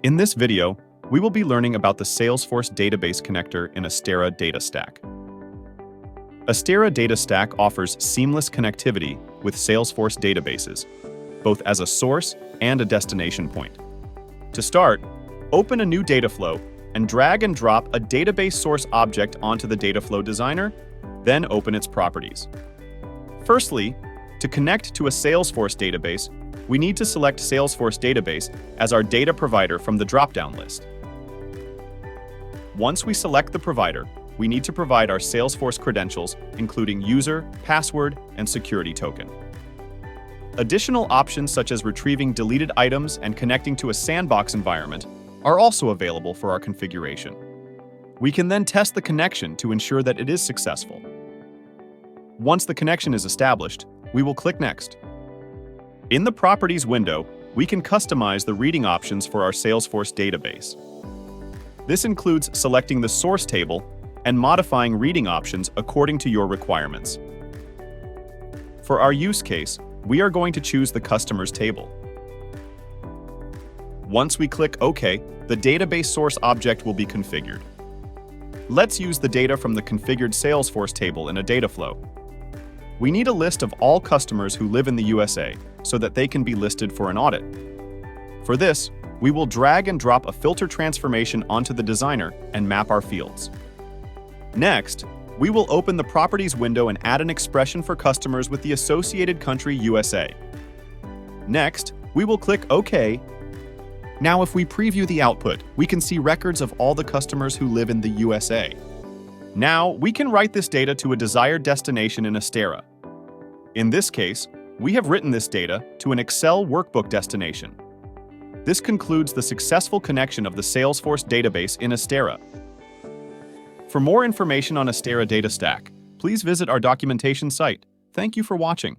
In this video, we will be learning about the Salesforce Database connector in Astera Data Stack. Astera Data Stack offers seamless connectivity with Salesforce databases, both as a source and a destination point. To start, open a new Dataflow and drag and drop a database source object onto the Dataflow designer, then open its properties. Firstly, to connect to a Salesforce database, we need to select Salesforce Database as our data provider from the drop-down list. Once we select the provider, we need to provide our Salesforce credentials, including user, password, and security token. Additional options such as retrieving deleted items and connecting to a sandbox environment are also available for our configuration. We can then test the connection to ensure that it is successful. Once the connection is established, we will click Next. In the Properties window, we can customize the reading options for our Salesforce database. This includes selecting the source table and modifying reading options according to your requirements. For our use case, we are going to choose the customer's table. Once we click OK, the database source object will be configured. Let's use the data from the configured Salesforce table in a Dataflow. We need a list of all customers who live in the USA so that they can be listed for an audit. For this, we will drag and drop a filter transformation onto the designer and map our fields. Next, we will open the Properties window and add an expression for customers with the associated country USA. Next, we will click OK. Now if we preview the output, we can see records of all the customers who live in the USA. Now, we can write this data to a desired destination in Astera. In this case, we have written this data to an Excel workbook destination. This concludes the successful connection of the Salesforce database in Astera. For more information on Astera Data Stack, please visit our documentation site. Thank you for watching.